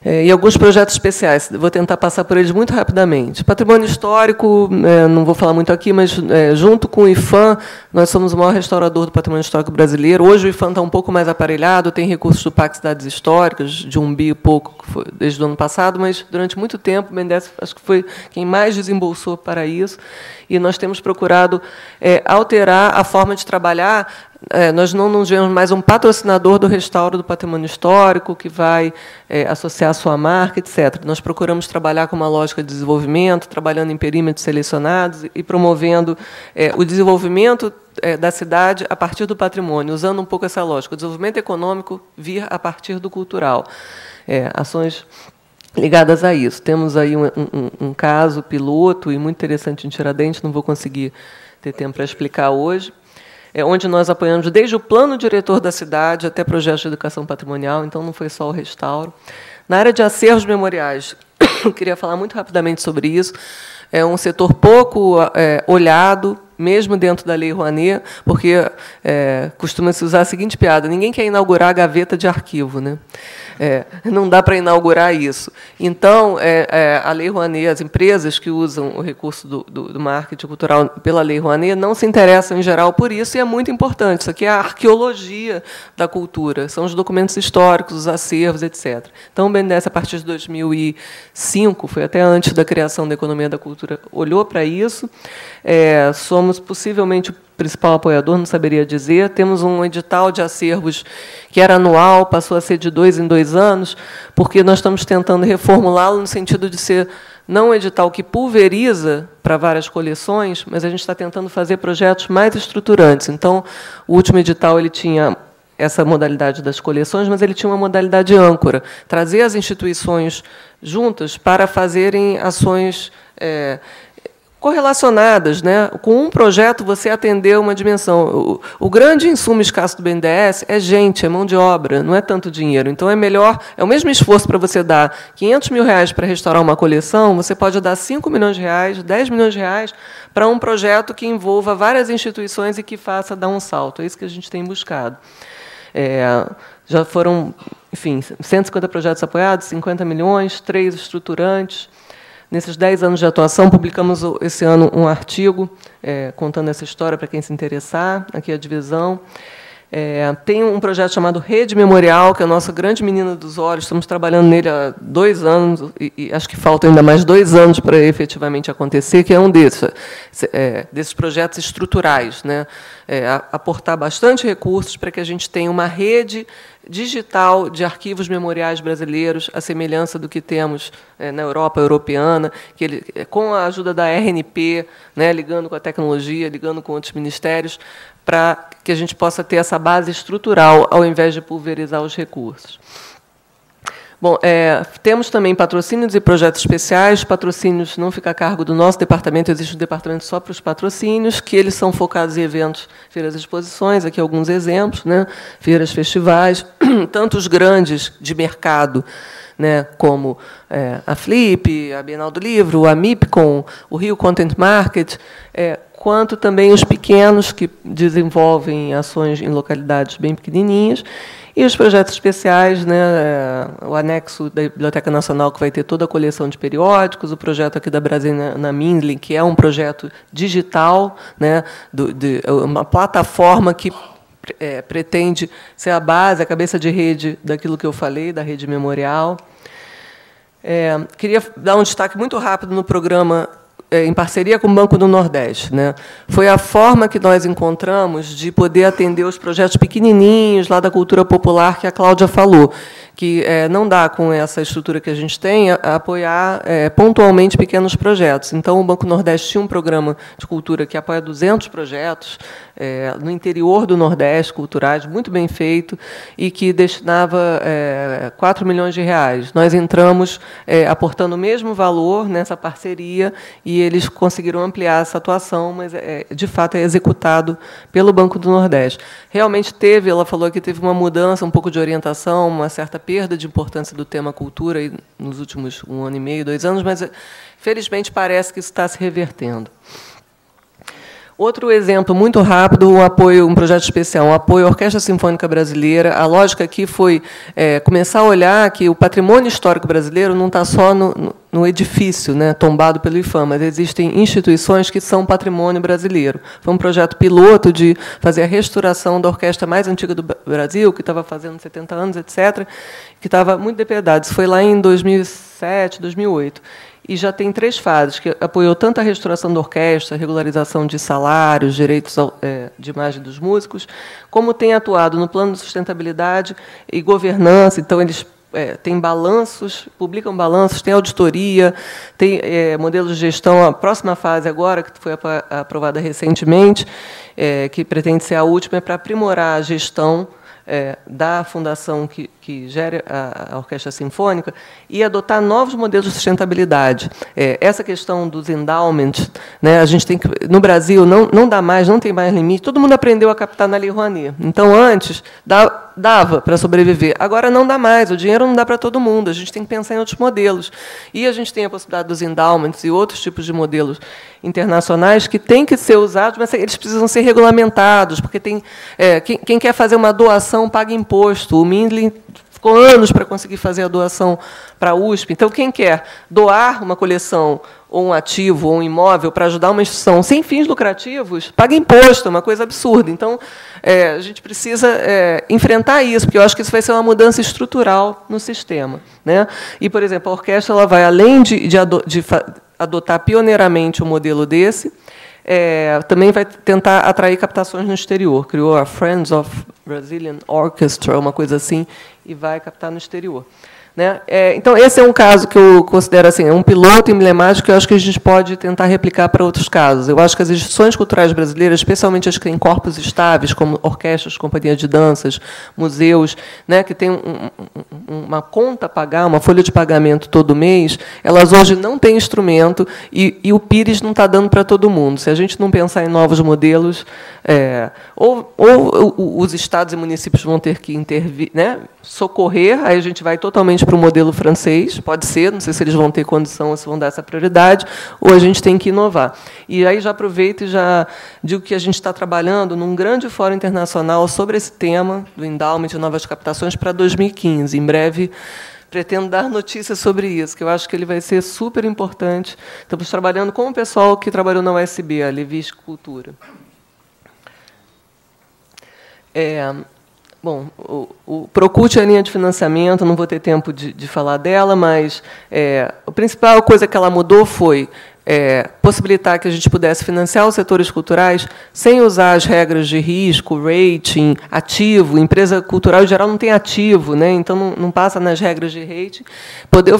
e alguns projetos especiais. Vou tentar passar por eles muito rapidamente. Patrimônio histórico, não vou falar muito aqui, mas, junto com o IPHAN, nós somos o maior restaurador do patrimônio histórico brasileiro. Hoje o IPHAN está um pouco mais aparelhado, tem recursos do Pacto Cidades Históricas, de 1 bi e pouco, que foi desde o ano passado, mas, durante muito tempo, o BNDES acho que foi quem mais desembolsou para isso, e nós temos procurado alterar a forma de trabalhar. Nós não nos vemos mais um patrocinador do restauro do patrimônio histórico, que vai associar a sua marca, etc. Nós procuramos trabalhar com uma lógica de desenvolvimento, trabalhando em perímetros selecionados e promovendo o desenvolvimento da cidade a partir do patrimônio, usando um pouco essa lógica. O desenvolvimento econômico vir a partir do cultural. Ações ligadas a isso. Temos aí um caso piloto e muito interessante em Tiradentes, não vou conseguir ter tempo para explicar hoje, onde nós apoiamos desde o plano diretor da cidade até projetos de educação patrimonial, então não foi só o restauro. Na área de acervos memoriais, eu queria falar muito rapidamente sobre isso. É um setor pouco olhado, mesmo dentro da Lei Rouanet, porque costuma-se usar a seguinte piada: ninguém quer inaugurar a gaveta de arquivo, né? não dá para inaugurar isso. Então, a Lei Rouanet, as empresas que usam o recurso do marketing cultural pela Lei Rouanet não se interessam, em geral, por isso, e é muito importante. Isso aqui é a arqueologia da cultura, são os documentos históricos, os acervos, etc. Então, o BNDES, a partir de 2005, foi até antes da criação da Economia da Cultura, olhou para isso. Somos, possivelmente, o principal apoiador, não saberia dizer. Temos um edital de acervos que era anual, passou a ser de 2 em 2 anos, porque nós estamos tentando reformulá-lo no sentido de ser não um edital que pulveriza para várias coleções, mas a gente está tentando fazer projetos mais estruturantes. Então, o último edital ele tinha essa modalidade das coleções, mas ele tinha uma modalidade âncora, trazer as instituições juntas para fazerem ações correlacionadas, né? Com um projeto, você atendeu uma dimensão. O grande insumo escasso do BNDES é gente, é mão de obra, não é tanto dinheiro. Então, é melhor, é o mesmo esforço para você dar R$500 mil para restaurar uma coleção, você pode dar R$5 milhões, R$10 milhões para um projeto que envolva várias instituições e que faça dar um salto. É isso que a gente tem buscado. Já foram, enfim, 150 projetos apoiados, 50 milhões, 3 estruturantes. Nesses 10 anos de atuação, publicamos esse ano um artigo contando essa história para quem se interessar, aqui a divisão. Tem um projeto chamado Rede Memorial, que é a nossa grande menina dos olhos, estamos trabalhando nele há 2 anos, e acho que faltam ainda mais 2 anos para efetivamente acontecer, que é um desses projetos estruturais, né? Aportar bastante recursos para que a gente tenha uma rede digital de arquivos memoriais brasileiros, à semelhança do que temos na Europa europeana, que com a ajuda da RNP, né, ligando com a tecnologia, ligando com outros ministérios, para que a gente possa ter essa base estrutural, ao invés de pulverizar os recursos. Bom, temos também patrocínios e projetos especiais. Patrocínios não fica a cargo do nosso departamento, existe um departamento só para os patrocínios, que eles são focados em eventos, feiras e exposições, aqui alguns exemplos, né? Feiras, festivais, tanto os grandes de mercado, né, como a Flip, a Bienal do Livro, a MIPCOM, o Rio Content Market, quanto também os pequenos, que desenvolvem ações em localidades bem pequenininhas, e os projetos especiais, né, o anexo da Biblioteca Nacional, que vai ter toda a coleção de periódicos, o projeto aqui da Brasília na Mindlin, que é um projeto digital, né, uma plataforma que pretende ser a base, a cabeça de rede daquilo que eu falei, da rede memorial. Queria dar um destaque muito rápido no programa em parceria com o Banco do Nordeste, né? Foi a forma que nós encontramos de poder atender os projetos pequenininhos lá da cultura popular que a Cláudia falou, que não dá, com essa estrutura que a gente tem, a apoiar pontualmente pequenos projetos. Então, o Banco do Nordeste tinha um programa de cultura que apoia 200 projetos no interior do Nordeste, culturais, muito bem feito, e que destinava R$4 milhões. Nós entramos aportando o mesmo valor nessa parceria, e eles conseguiram ampliar essa atuação, mas, de fato, é executado pelo Banco do Nordeste. Realmente teve, ela falou que teve uma mudança, um pouco de orientação, uma certa perda de importância do tema cultura aí, nos últimos 1 ano e meio, 2 anos, mas, felizmente, parece que isso está se revertendo. Outro exemplo muito rápido, um projeto especial, um apoio à Orquestra Sinfônica Brasileira. A lógica aqui foi começar a olhar que o patrimônio histórico brasileiro não está só no edifício, né, tombado pelo IFAM, mas existem instituições que são patrimônio brasileiro. Foi um projeto piloto de fazer a restauração da orquestra mais antiga do Brasil, que estava fazendo 70 anos, etc., que estava muito depredada. Isso foi lá em 2007, 2008. E já tem 3 fases, que apoiou tanto a restauração da orquestra, regularização de salários, direitos de imagem dos músicos, como tem atuado no plano de sustentabilidade e governança. Então, eles têm balanços, publicam balanços, tem auditoria, tem modelos de gestão. A próxima fase agora, que foi aprovada recentemente, que pretende ser a última, é para aprimorar a gestão da fundação que gera a Orquestra Sinfônica e adotar novos modelos de sustentabilidade. Essa questão dos endowments, né, a gente tem que, no Brasil, não dá mais, não tem mais limite. Todo mundo aprendeu a captar na Lei Rouanet. Então, antes, dava para sobreviver. Agora não dá mais, o dinheiro não dá para todo mundo, a gente tem que pensar em outros modelos. E a gente tem a possibilidade dos endowments e outros tipos de modelos internacionais que têm que ser usados, mas eles precisam ser regulamentados, porque quem quer fazer uma doação paga imposto. O Mindlin ficou anos para conseguir fazer a doação para a USP. Então, quem quer doar uma coleção ou um ativo ou um imóvel para ajudar uma instituição sem fins lucrativos, paga imposto, é uma coisa absurda. Então, a gente precisa enfrentar isso, porque eu acho que isso vai ser uma mudança estrutural no sistema, né? E, por exemplo, a orquestra ela vai, além de adotar pioneiramente um modelo desse, também vai tentar atrair captações no exterior. Criou a Friends of Brazilian Orchestra, uma coisa assim, e vai captar no exterior. Né? Então, esse é um caso que eu considero assim, um piloto emblemático que eu acho que a gente pode tentar replicar para outros casos. Eu acho que as instituições culturais brasileiras, especialmente as que têm corpos estáveis, como orquestras, companhias de danças, museus, né, que têm uma conta a pagar, uma folha de pagamento todo mês, elas hoje não têm instrumento e o Pires não está dando para todo mundo. Se a gente não pensar em novos modelos, ou os estados e municípios vão ter que intervir, né, socorrer, aí a gente vai totalmente para o modelo francês, pode ser, não sei se eles vão ter condição ou se vão dar essa prioridade, ou a gente tem que inovar. E aí já aproveito e já digo que a gente está trabalhando num grande fórum internacional sobre esse tema do endowment e novas captações para 2015. Em breve, pretendo dar notícias sobre isso, que eu acho que ele vai ser super importante. Estamos trabalhando com o pessoal que trabalhou na USB, a Levis Cultura. Bom, o Procult é a linha de financiamento, não vou ter tempo de falar dela, mas a principal coisa que ela mudou foi possibilitar que a gente pudesse financiar os setores culturais sem usar as regras de risco, rating, ativo. Empresa cultural, em geral, não tem ativo, né? Então não passa nas regras de rating. Poder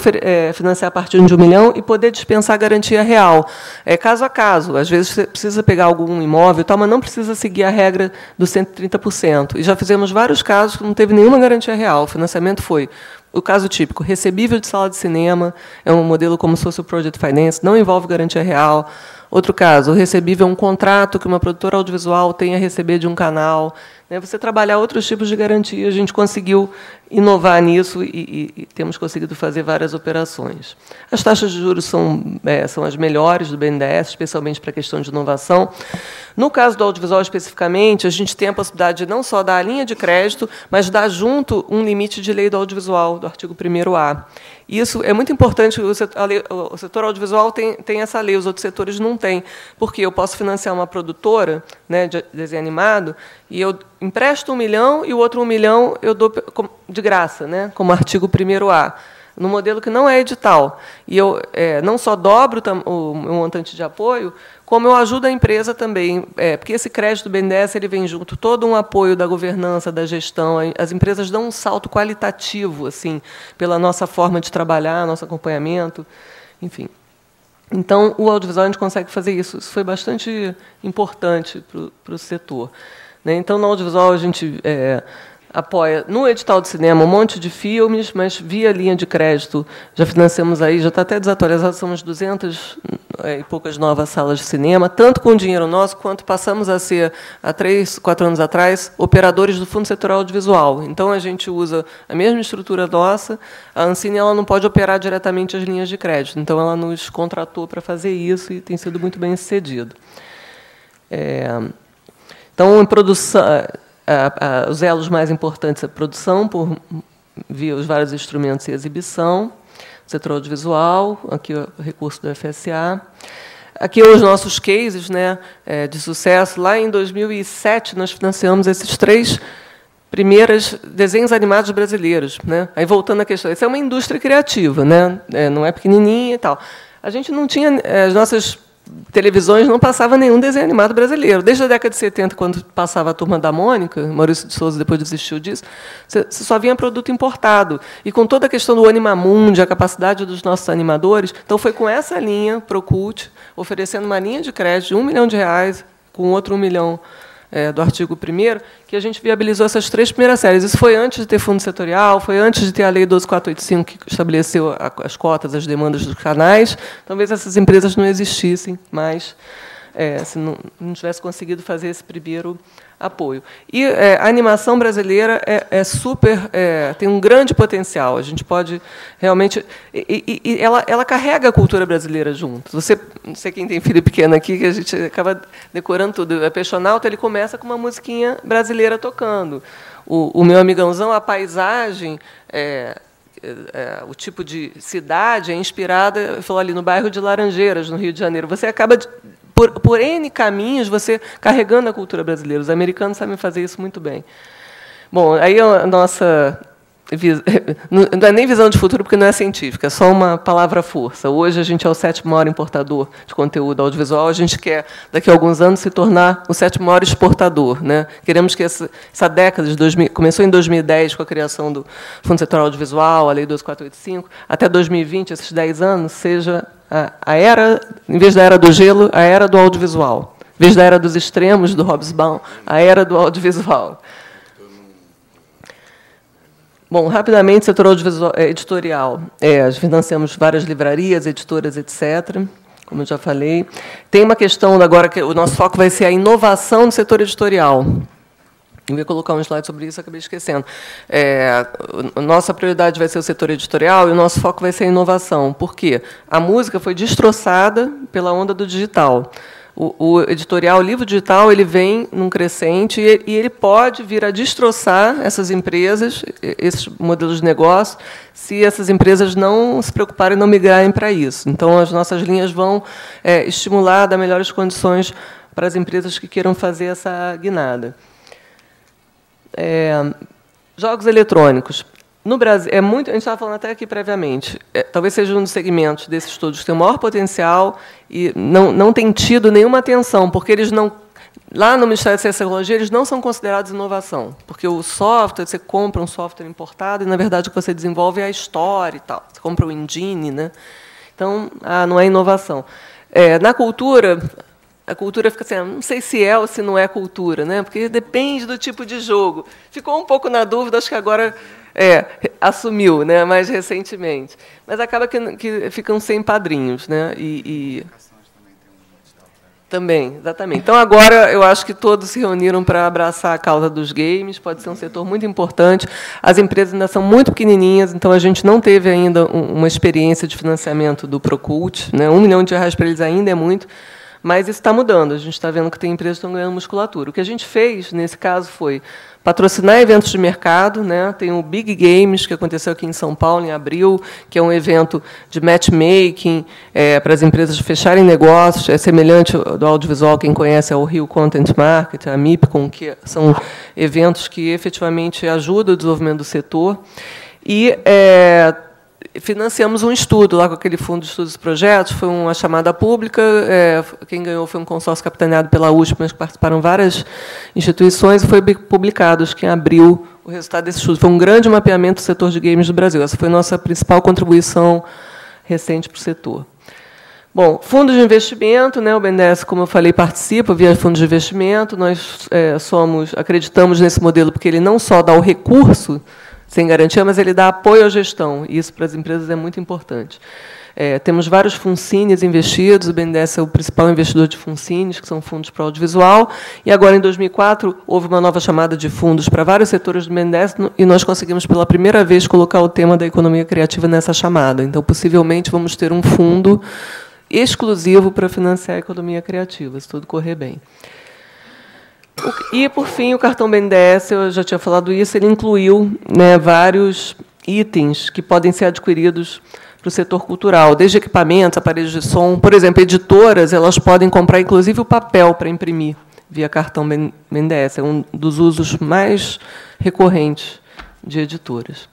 financiar a partir de 1 milhão e poder dispensar a garantia real. Caso a caso. Às vezes, você precisa pegar algum imóvel, tal, mas não precisa seguir a regra dos 130%. E já fizemos vários casos que não teve nenhuma garantia real. O financiamento foi... O caso típico, recebível de sala de cinema, é um modelo como se fosse o Project Finance, não envolve garantia real. Outro caso, o recebível é um contrato que uma produtora audiovisual tem a receber de um canal. Você trabalhar outros tipos de garantia, a gente conseguiu inovar nisso e temos conseguido fazer várias operações. As taxas de juros são as melhores do BNDES, especialmente para a questão de inovação. No caso do audiovisual, especificamente, a gente tem a possibilidade de não só dar a linha de crédito, mas dar junto um limite de lei do audiovisual, do artigo 1º-A. Isso é muito importante, o setor audiovisual tem essa lei, os outros setores não têm, porque eu posso financiar uma produtora, né, de desenho animado, e eu empresto 1 milhão e o outro 1 milhão eu dou de graça, né, como artigo 1º-A, no modelo que não é edital. E eu não só dobro o montante de apoio, como eu ajudo a empresa também, porque esse crédito do BNDES ele vem junto todo um apoio da governança, da gestão. As empresas dão um salto qualitativo, assim, pela nossa forma de trabalhar, nosso acompanhamento, enfim. Então, o audiovisual a gente consegue fazer isso. Isso foi bastante importante para o setor. Né? Então, no audiovisual a gente apoia no edital de cinema um monte de filmes, mas via linha de crédito já financiamos aí, já está até desatualizado, são umas 200 e poucas novas salas de cinema, tanto com dinheiro nosso, quanto passamos a ser, há 3, 4 anos atrás, operadores do Fundo Setorial Audiovisual. Então, a gente usa a mesma estrutura nossa, a Ancine ela não pode operar diretamente as linhas de crédito, então ela nos contratou para fazer isso e tem sido muito bem sucedido. Então, em produção... os elos mais importantes é a produção, via os vários instrumentos e exibição, setor audiovisual, aqui o recurso do FSA. Aqui os nossos cases, né, de sucesso. Lá em 2007, nós financiamos esses 3 primeiros desenhos animados brasileiros. Né? Aí, voltando à questão, isso é uma indústria criativa, né? Não é pequenininha e tal. A gente não tinha... as nossas televisões não passava nenhum desenho animado brasileiro. Desde a década de 70, quando passava a Turma da Mônica, Maurício de Souza depois desistiu disso, você só vinha produto importado. E com toda a questão do Animamundi, a capacidade dos nossos animadores, então foi com essa linha, Procult, oferecendo uma linha de crédito de R$1 milhão, com outro 1 milhão do artigo 1º, que a gente viabilizou essas 3 primeiras séries. Isso foi antes de ter fundo setorial, foi antes de ter a Lei 12.485, que estabeleceu as cotas, as demandas dos canais. Talvez essas empresas não existissem, mas se não tivesse conseguido fazer esse primeiro apoio. E a animação brasileira tem um grande potencial. A gente pode realmente... E ela carrega a cultura brasileira junto. Você, não sei quem tem filho pequeno aqui, que a gente acaba decorando tudo. A Peixonauta, ele começa com uma musiquinha brasileira tocando. O meu amigãozão, a paisagem... o tipo de cidade é inspirada, falou ali, no bairro de Laranjeiras, no Rio de Janeiro. Você acaba, por N caminhos, você carregando a cultura brasileira. Os americanos sabem fazer isso muito bem. Bom, aí a nossa... Não é nem visão de futuro, porque não é científica, é só uma palavra-força. Hoje, a gente é o 7º maior importador de conteúdo audiovisual. A gente quer, daqui a alguns anos, se tornar o 7º maior exportador, né? Queremos que essa década de 2000, começou em 2010, com a criação do Fundo Setorial Audiovisual, a Lei 12485, até 2020, esses 10 anos, seja a era, em vez da era do gelo, a era do audiovisual. Em vez da era dos extremos, do Hobsbawm, a era do audiovisual. Bom, rapidamente, setor editorial. Financiamos várias livrarias, editoras, etc., como eu já falei. Tem uma questão agora que o nosso foco vai ser a inovação no setor editorial. Eu ia colocar um slide sobre isso, acabei esquecendo. A nossa prioridade vai ser o setor editorial e o nosso foco vai ser a inovação. Por quê? A música foi destroçada pela onda do digital. O editorial, o livro digital, ele vem num crescente e ele pode vir a destroçar essas empresas, esses modelos de negócio, se essas empresas não se preocuparem e não migrarem para isso. Então, as nossas linhas vão estimular, dar melhores condições para as empresas que queiram fazer essa guinada. Jogos eletrônicos. No Brasil, a gente estava falando até aqui previamente, talvez seja um dos segmentos desses estudos que tem o maior potencial e não tem tido nenhuma atenção, porque eles não... Lá no Ministério da Ciência e Tecnologia, eles não são considerados inovação, porque o software, você compra um software importado e, na verdade, o que você desenvolve é a história e tal. Você compra o engine, né? Então, não é inovação. Na cultura... A cultura fica assim, não sei se é ou se não é cultura, né? Porque depende do tipo de jogo. Ficou um pouco na dúvida, acho que agora assumiu, né? Mais recentemente. Mas acaba que ficam sem padrinhos, né? Também, exatamente. Então, agora, eu acho que todos se reuniram para abraçar a causa dos games, pode ser um setor muito importante. As empresas ainda são muito pequenininhas, então a gente não teve ainda uma experiência de financiamento do Procult, né? R$1 milhão para eles ainda é muito, mas isso está mudando. A gente está vendo que tem empresas que estão ganhando musculatura. O que a gente fez, nesse caso, foi patrocinar eventos de mercado, né? Tem o Big Games, que aconteceu aqui em São Paulo, em abril, que é um evento de matchmaking para as empresas fecharem negócios. É semelhante do audiovisual, quem conhece é o Rio Content Market, a MIPCOM, que são eventos que efetivamente ajudam o desenvolvimento do setor. E financiamos um estudo lá com aquele fundo de estudos e projetos, foi uma chamada pública, quem ganhou foi um consórcio capitaneado pela USP, mas participaram várias instituições, e foi publicado, acho que em abril, o resultado desse estudo. Foi um grande mapeamento do setor de games do Brasil. Essa foi a nossa principal contribuição recente para o setor. Bom, fundos de investimento, né, o BNDES, como eu falei, participa via fundos de investimento. Nós acreditamos nesse modelo porque ele não só dá o recurso sem garantia, mas ele dá apoio à gestão, e isso para as empresas é muito importante. Temos vários FUNCINES investidos, o BNDES é o principal investidor de FUNCINES, que são fundos para o audiovisual, e agora, em 2004, houve uma nova chamada de fundos para vários setores do BNDES, e nós conseguimos, pela primeira vez, colocar o tema da economia criativa nessa chamada. Então, possivelmente, vamos ter um fundo exclusivo para financiar a economia criativa, se tudo correr bem. E, por fim, o cartão BNDES, eu já tinha falado isso, ele incluiu, né, vários itens que podem ser adquiridos para o setor cultural, desde equipamentos, aparelhos de som. Por exemplo, editoras, elas podem comprar, inclusive, o papel para imprimir via cartão BNDES. É um dos usos mais recorrentes de editoras.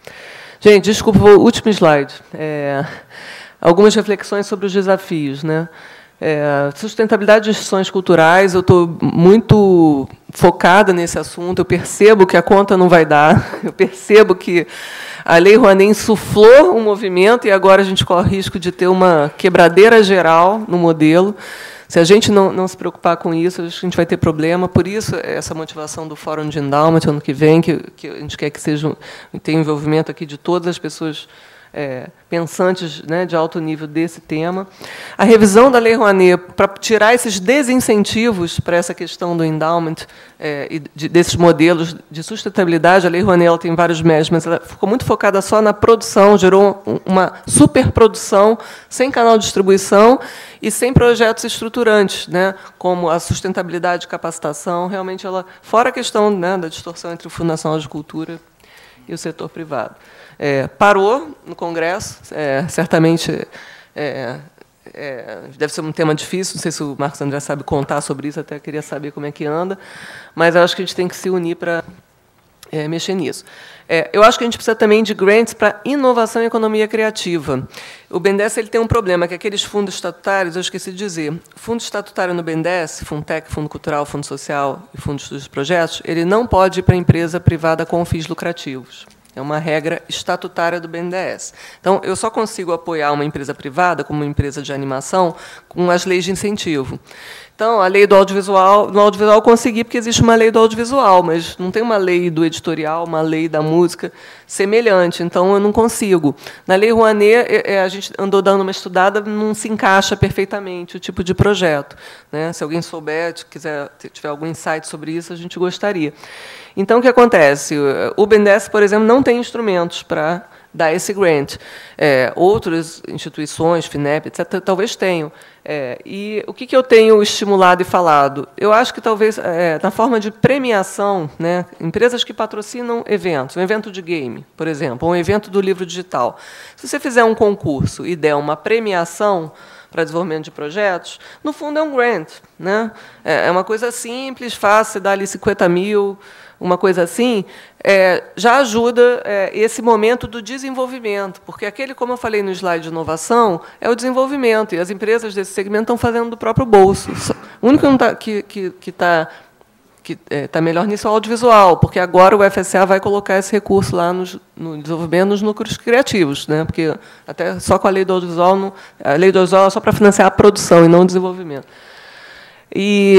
Gente, desculpa, o último slide. Algumas reflexões sobre os desafios, né? Sustentabilidade de instituições culturais, eu estou muito focada nesse assunto, eu percebo que a conta não vai dar, eu percebo que a Lei Rouanet insuflou um movimento e agora a gente corre o risco de ter uma quebradeira geral no modelo. Se a gente não se preocupar com isso, acho que a gente vai ter problema. Por isso, essa motivação do Fórum de Endowment, ano que vem, que a gente quer que tenha envolvimento aqui de todas as pessoas pensantes, né, de alto nível desse tema. A revisão da Lei Rouanet para tirar esses desincentivos para essa questão do endowment e desses modelos de sustentabilidade. A Lei Rouanet ela tem vários méritos, mas ela ficou muito focada só na produção, gerou uma superprodução sem canal de distribuição e sem projetos estruturantes, né, como a sustentabilidade e capacitação. Realmente, ela, fora a questão, né, da distorção entre o Fundo Nacional de Cultura e o setor privado. Parou no Congresso, certamente deve ser um tema difícil, não sei se o Marcos André sabe contar sobre isso, até queria saber como é que anda, mas eu acho que a gente tem que se unir para mexer nisso. Eu acho que a gente precisa também de grants para inovação e economia criativa. O BNDES ele tem um problema, que aqueles fundos estatutários, eu esqueci de dizer, fundo estatutário no BNDES, Fundtec, Fundo Cultural, Fundo Social e Fundo de Estudos e Projetos, ele não pode ir para a empresa privada com fins lucrativos. É uma regra estatutária do BNDES. Então, eu só consigo apoiar uma empresa privada, como uma empresa de animação, com as leis de incentivo. Então, a lei do audiovisual, no audiovisual eu consegui porque existe uma lei do audiovisual, mas não tem uma lei do editorial, uma lei da música semelhante, então eu não consigo. Na Lei Rouanet, a gente andou dando uma estudada, não se encaixa perfeitamente o tipo de projeto, né? Se alguém souber, tiver algum insight sobre isso, a gente gostaria. Então, o que acontece? O BNDES, por exemplo, não tem instrumentos para dar esse grant. Outras instituições, FINEP, etc., talvez tenham. E o que eu tenho estimulado e falado? Eu acho que, talvez, na forma de premiação, né, empresas que patrocinam eventos, um evento de game, por exemplo, ou um evento do livro digital. Se você fizer um concurso e der uma premiação para desenvolvimento de projetos, no fundo é um grant, né? É uma coisa simples, fácil, você dá ali 50 mil, uma coisa assim, já ajuda esse momento do desenvolvimento, porque aquele, como eu falei no slide de inovação, é o desenvolvimento, e as empresas desse segmento estão fazendo do próprio bolso. O único que está melhor nisso é o audiovisual, porque agora o FSA vai colocar esse recurso lá no desenvolvimento nos núcleos criativos, né? Porque até só com a lei do audiovisual, a lei do audiovisual é só para financiar a produção e não o desenvolvimento. E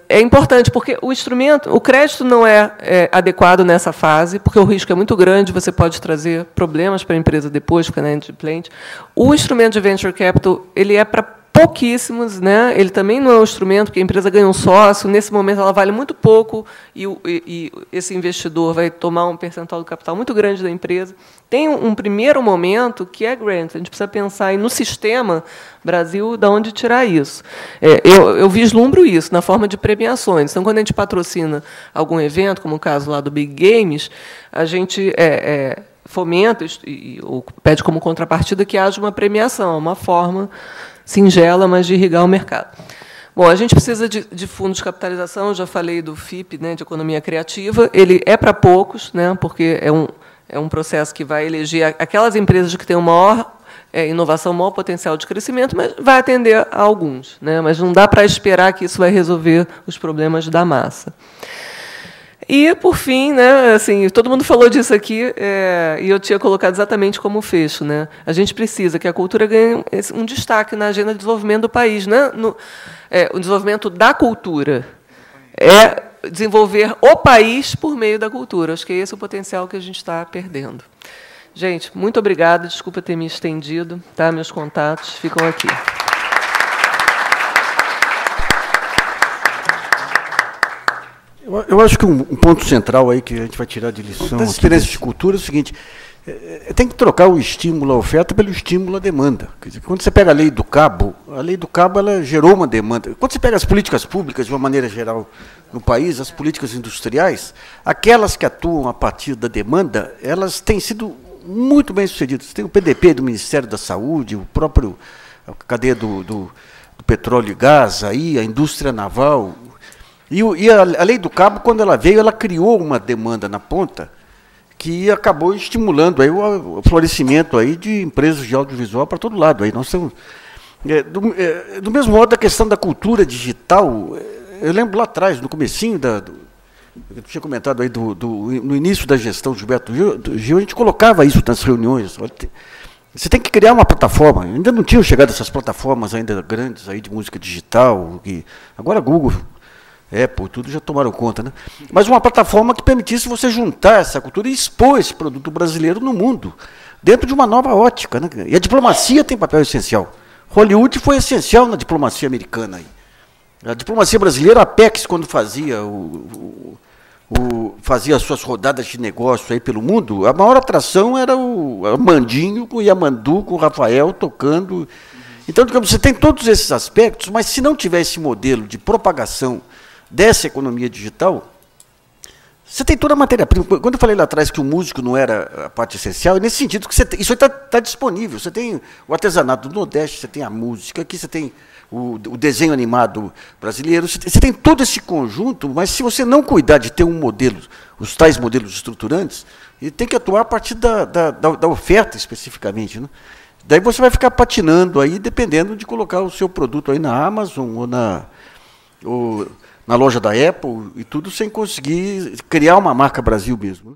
é importante, porque o crédito não é adequado nessa fase, porque o risco é muito grande, você pode trazer problemas para a empresa depois, ficar na inadimplente. O instrumento de venture capital ele é para pouquíssimos, né? Ele também não é um instrumento, porque a empresa ganha um sócio, nesse momento ela vale muito pouco, e esse investidor vai tomar um percentual do capital muito grande da empresa. Tem um primeiro momento que é grant, a gente precisa pensar aí no sistema Brasil, de onde tirar isso. Eu vislumbro isso na forma de premiações. Então, quando a gente patrocina algum evento, como o caso lá do Big Games, a gente fomenta ou pede como contrapartida que haja uma premiação, uma forma singela, mas de irrigar o mercado. Bom, a gente precisa de fundos de capitalização, eu já falei do FIP, né, de economia criativa, ele é para poucos, né, porque é um processo que vai eleger aquelas empresas que têm o maior inovação, maior potencial de crescimento, mas vai atender a alguns, né, mas não dá para esperar que isso vai resolver os problemas da massa. E, por fim, né, assim, todo mundo falou disso aqui, e eu tinha colocado exatamente como fecho, né? A gente precisa que a cultura ganhe um destaque na agenda de desenvolvimento do país. Né? O desenvolvimento da cultura é desenvolver o país por meio da cultura. Acho que é esse o potencial que a gente está perdendo. Gente, muito obrigada, desculpa ter me estendido, tá? Meus contatos ficam aqui. Eu acho que um ponto central aí que a gente vai tirar de lição das experiências de cultura é o seguinte: tem que trocar o estímulo à oferta pelo estímulo à demanda. Quer dizer, quando você pega a lei do cabo ela gerou uma demanda. Quando você pega as políticas públicas, de uma maneira geral, no país, as políticas industriais, aquelas que atuam a partir da demanda, elas têm sido muito bem sucedidas. Tem o PDP do Ministério da Saúde, a cadeia do petróleo e gás, aí, a indústria naval. E a lei do cabo, quando ela veio, ela criou uma demanda na ponta que acabou estimulando aí o florescimento aí de empresas de audiovisual para todo lado. Aí nós temos, do mesmo modo, a questão da cultura digital. Eu lembro lá atrás, no comecinho, eu tinha comentado aí no início da gestão do Gilberto Gil, a gente colocava isso nas reuniões. Você tem que criar uma plataforma. Ainda não tinham chegado essas plataformas ainda grandes aí de música digital. Agora Google, Apple, tudo já tomaram conta, né? Mas uma plataforma que permitisse você juntar essa cultura e expor esse produto brasileiro no mundo. dentro de uma nova ótica, né? E a diplomacia tem papel essencial. Hollywood foi essencial na diplomacia americana. Aí. A diplomacia brasileira, a Apex, quando fazia fazia as suas rodadas de negócio aí pelo mundo, a maior atração era o Mandinho com o Yamandu, com o Rafael tocando. Então, digamos, você tem todos esses aspectos, mas se não tiver esse modelo de propagação dessa economia digital, você tem toda a matéria-prima. Quando eu falei lá atrás que o músico não era a parte essencial, é nesse sentido que isso está disponível. Você tem o artesanato do Nordeste, você tem a música, aqui você tem o desenho animado brasileiro, você tem todo esse conjunto, mas se você não cuidar de ter um modelo, os tais modelos estruturantes, ele tem que atuar a partir da oferta especificamente, né? Daí você vai ficar patinando aí, dependendo de colocar o seu produto aí na Amazon ou na loja da Apple e tudo, sem conseguir criar uma marca Brasil mesmo.